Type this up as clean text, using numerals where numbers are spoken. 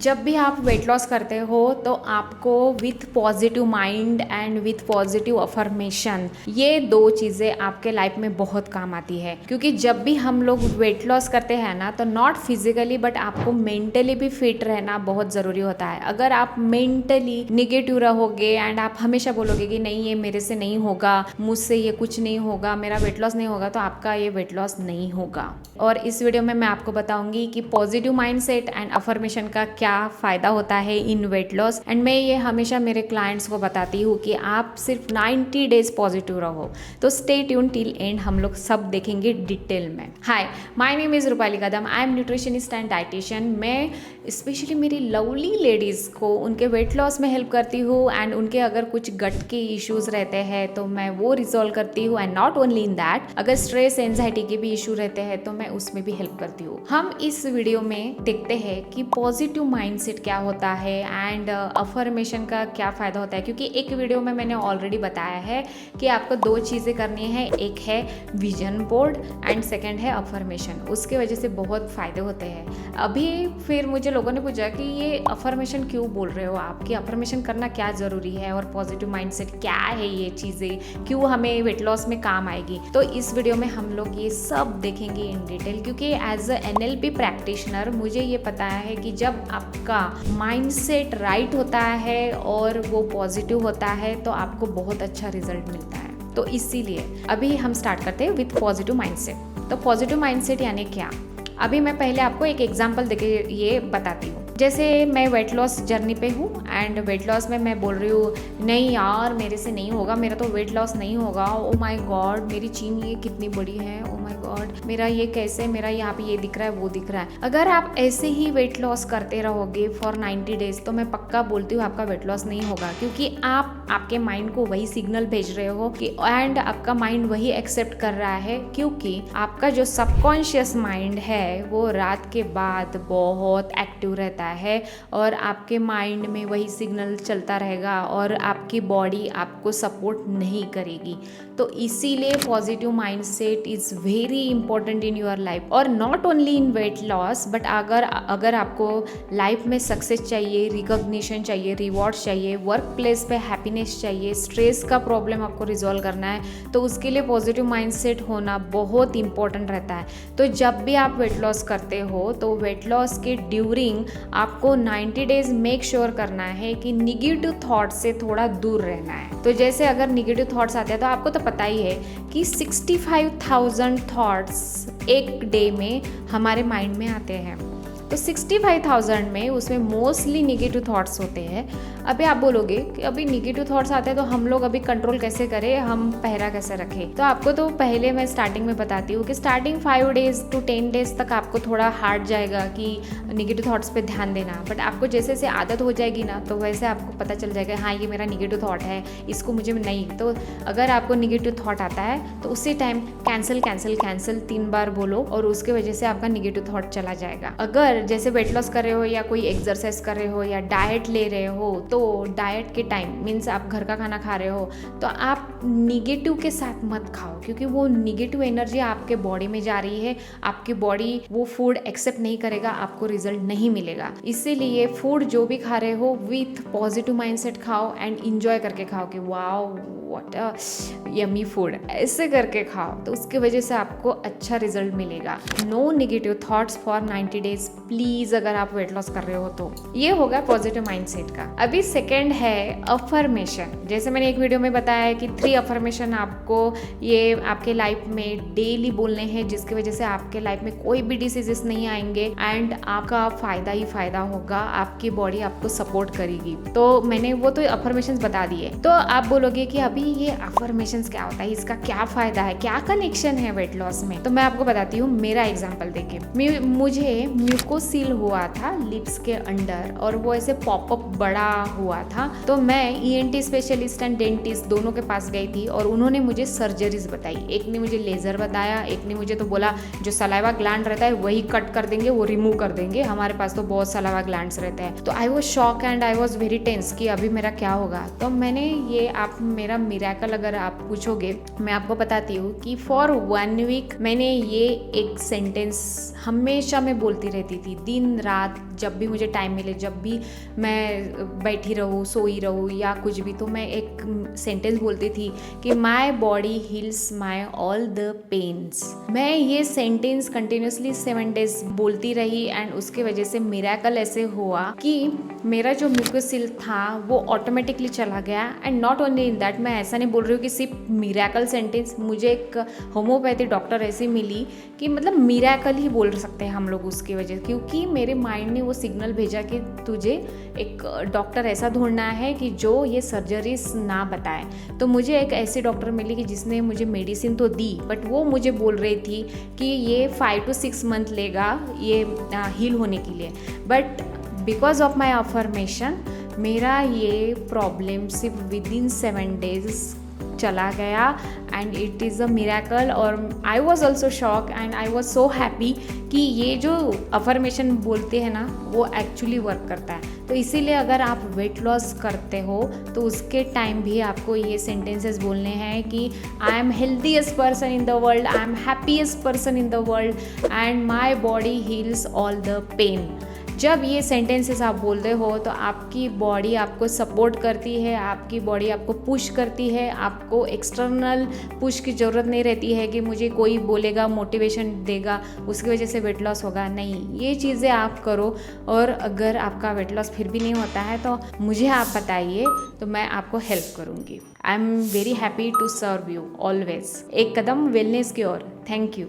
जब भी आप वेट लॉस करते हो तो आपको with positive mind and with positive affirmation ये दो चीज़ें आपके लाइफ में बहुत काम आती है। क्योंकि जब भी हम लोग वेट लॉस करते हैं ना तो नॉट फिजिकली बट आपको मेंटली भी फिट रहना बहुत ज़रूरी होता है। अगर आप मेंटली निगेटिव रहोगे एंड आप हमेशा बोलोगे कि नहीं ये मेरे से नहीं होगा, मुझसे ये कुछ नहीं होगा, मेरा वेट लॉस नहीं होगा, तो आपका ये वेट लॉस नहीं होगा। और इस वीडियो में मैं आपको बताऊंगी कि पॉजिटिव माइंडसेट एंड अफर्मेशन का क्या फ़ायदा होता है इन वेट लॉस। एंड मैं ये हमेशा मेरे क्लाइंट्स को बताती हूँ कि आप सिर्फ 90 डेज पॉजिटिव रहो। तो स्टे ट्यून टिल एंड, हम लोग सब देखेंगे डिटेल में। Hi, my name is Rupali Kadam, I am nutritionist and dietitian. मैं स्पेशली मेरी लवली लेडीज़ को उनके वेट लॉस में हेल्प करती हूँ एंड उनके अगर कुछ गट के इश्यूज़ रहते हैं तो मैं वो रिजॉल्व करती हूँ। And not only in that, अगर स्ट्रेस एंजाइटी के भी इशू रहते हैं तो मैं उसमें भी हेल्प करती हूँ। हम इस वीडियो में देखते हैं कि पॉजिटिव माइंडसेट क्या होता है एंड अफर्मेशन का क्या फ़ायदा होता है। क्योंकि एक वीडियो में मैंने ऑलरेडी बताया है कि आपको दो चीज़ें करनी है, एक है विजन बोर्ड एंड सेकेंड है अफर्मेशन। उसके वजह से बहुत फ़ायदे होते हैं। अभी फिर मुझे लोगों ने पूछा कि ये अफर्मेशन क्यों बोल रहे हो आप, कि अफर्मेशन करना क्या ज़रूरी है और पॉजिटिव माइंडसेट क्या है, ये चीज़ें क्यों हमें वेट लॉस में काम आएगी। तो इस वीडियो में हम लोग ये सब देखेंगे इन डिटेल। क्योंकि एज अ NLP प्रैक्टिशनर मुझे ये पता है कि जब आपका माइंडसेट राइट होता है और वो पॉजिटिव होता है तो आपको बहुत अच्छा रिजल्ट मिलता है। तो इसीलिए अभी हम स्टार्ट करते हैं विथ पॉजिटिव माइंडसेट। तो पॉजिटिव माइंडसेट यानी क्या, अभी मैं पहले आपको एक एग्जांपल देके ये बताती हूँ। जैसे मैं वेट लॉस जर्नी पे हूँ एंड वेट लॉस में मैं बोल रही हूँ नहीं यार मेरे से नहीं होगा, मेरा तो वेट लॉस नहीं होगा, ओ माय गॉड मेरी चीन ये कितनी बड़ी है, ओ माय गॉड मेरा ये कैसे, मेरा यहाँ पे ये दिख रहा है वो दिख रहा है। अगर आप ऐसे ही वेट लॉस करते रहोगे फॉर 90 डेज तो मैं पक्का बोलती हूँ आपका वेट लॉस नहीं होगा। क्योंकि आप आपके माइंड को वही सिग्नल भेज रहे हो कि एंड आपका माइंड वही एक्सेप्ट कर रहा है। क्योंकि आपका जो सबकॉन्शियस माइंड है वो रात के बाद बहुत एक्टिव रहता है और आपके माइंड में वही सिग्नल चलता रहेगा और आपकी बॉडी आपको सपोर्ट नहीं करेगी। तो इसीलिए positive mindset is very important in your life. और not only in weight loss but अगर आपको लाइफ में सक्सेस चाहिए, रिकॉग्निशन चाहिए, रिवॉर्ड्स चाहिए, वर्क प्लेस पे हैप्पीनेस चाहिए, स्ट्रेस का प्रॉब्लम आपको रिजॉल्व करना है, तो उसके लिए पॉजिटिव माइंडसेट होना बहुत इंपॉर्टेंट रहता है। तो जब भी आप वेट लॉस करते हो तो वेट लॉस के ड्यूरिंग आपको 90 डेज मेक श्योर करना है कि निगेटिव थॉट से थोड़ा दूर रहना है। तो जैसे अगर निगेटिव थॉट्स आते हैं तो आपको तो पता ही है कि 65,000 थॉट्स एक डे में हमारे माइंड में आते हैं। तो 65,000 में उसमें मोस्टली निगेटिव थॉट्स होते हैं। अभी आप बोलोगे कि अभी निगेटिव थॉट्स आते हैं तो हम लोग अभी कंट्रोल कैसे करें, हम पहरा कैसे रखें। तो आपको तो पहले मैं स्टार्टिंग में बताती हूँ कि स्टार्टिंग 5 डेज टू 10 डेज तक आपको थोड़ा हार्ड जाएगा कि निगेटिव थॉट्स पे ध्यान देना। बट आपको जैसे जैसे आदत हो जाएगी ना तो वैसे आपको पता चल जाएगा हाँ ये मेरा निगेटिव थॉट है, इसको मुझे नहीं। तो अगर आपको निगेटिव थॉट आता है तो उसी टाइम कैंसिल कैंसिल कैंसिल 3 बार बोलो और उसके वजह से आपका निगेटिव थॉट चला जाएगा। अगर जैसे वेट लॉस कर रहे हो या कोई एक्सरसाइज कर रहे हो या डाइट ले रहे हो तो डाइट के टाइम मीन्स आप घर का खाना खा रहे हो तो आप निगेटिव के साथ मत खाओ। क्योंकि वो निगेटिव एनर्जी आपके बॉडी में जा रही है, आपकी बॉडी वो फूड एक्सेप्ट नहीं करेगा, आपको रिजल्ट नहीं मिलेगा। इसीलिए फूड जो भी खा रहे हो विथ पॉजिटिव माइंडसेट खाओ एंड इंजॉय करके खाओ कि wow what a yummy food, ऐसे करके खाओ तो उसकी वजह से आपको अच्छा रिजल्ट मिलेगा। No negative thoughts for 90 days please, अगर आप वेट लॉस कर रहे हो तो। ये होगा पॉजिटिव माइंडसेट का। अभी सेकंड है अफर्मेशन। जैसे मैंने एक वीडियो में बताया है कि 3 अफर्मेशन आपको ये आपके लाइफ में डेली बोलने हैं जिसकी वजह से आपके लाइफ में कोई भी डिसीजेस नहीं आएंगे एंड आपका फायदा ही फायदा होगा, आपकी बॉडी आपको सपोर्ट करेगी। तो मैंने वो तो अफर्मेशन बता दिए। तो आप बोलोगे कि अभी ये अफर्मेशन क्या होता है, इसका क्या फायदा है, क्या कनेक्शन है वेट लॉस में। तो मैं आपको बताती हूँ मेरा एग्जाम्पल देके। मुझे म्यूकोसील हुआ था लिप्स के अंडर और वो ऐसे पॉपअप बड़ा हुआ था। तो मैं ENT स्पेशलिस्ट एंड डेंटिस्ट दोनों के पास गई थी और उन्होंने मुझे सर्जरीज बताई। एक ने मुझे लेजर बताया, एक ने मुझे तो बोला जो सलाइवा ग्लैंड रहता है वही कट कर देंगे, वो रिमूव कर देंगे, हमारे पास तो बहुत सलाइवा ग्लैंड्स रहते हैं। तो I was shock and I was very tense कि अभी मेरा क्या होगा। तो मैंने ये, आप मेरा मिरेकल अगर आप पूछोगे, मैं आपको बताती हूँ कि फॉर 1 वीक मैंने ये एक सेंटेंस हमेशा मैं बोलती रहती थी दिन रात, जब भी मुझे टाइम मिले, जब भी मैं बैठी रहूँ, सोई रहूँ या कुछ भी, तो मैं एक सेंटेंस बोलती थी कि my body heals my all the pains. मैं ये सेंटेंस कंटिन्यूसली 7 डेज बोलती रही एंड उसके वजह से मिरेकल ऐसे हुआ कि मेरा जो म्यूकोसिल था वो ऑटोमेटिकली चला गया। And not only in that, मैं ऐसा नहीं बोल रही हूँ कि सिर्फ मिरेकल सेंटेंस, मुझे एक होम्योपैथी डॉक्टर ऐसी मिली कि मतलब मिरेकल ही बोल सकते हैं हम लोग उसकी वजह, क्योंकि मेरे माइंड ने वो सिग्नल भेजा कि तुझे एक डॉक्टर ऐसा ढूंढना है कि जो ये सर्जरीज ना बताए। तो मुझे एक ऐसी डॉक्टर मिली कि जिसने मुझे मेडिसिन तो दी, बट वो मुझे बोल रही थी कि ये 5 to 6 मंथ लेगा ये हील होने के लिए। But because of my affirmation मेरा ये प्रॉब्लम सिर्फ विदिन 7 डेज चला गया and it is a miracle. और I was also shock and I was so happy कि ये जो अफर्मेशन बोलते हैं ना वो एक्चुअली वर्क करता है। तो इसीलिए अगर आप वेट लॉस करते हो तो उसके टाइम भी आपको ये सेंटेंसेस बोलने हैं कि I am healthiest person in the world, I am happiest person in the world and my body heals all the pain. जब ये सेंटेंसेस आप बोलते हो तो आपकी बॉडी आपको सपोर्ट करती है, आपकी बॉडी आपको पुश करती है, आपको एक्सटर्नल पुश की ज़रूरत नहीं रहती है कि मुझे कोई बोलेगा, मोटिवेशन देगा, उसकी वजह से वेट लॉस होगा। नहीं, ये चीज़ें आप करो। और अगर आपका वेट लॉस फिर भी नहीं होता है तो मुझे आप बताइए, तो मैं आपको हेल्प करूँगी। I am very happy to serve you always. एक कदम वेलनेस की ओर। Thank you.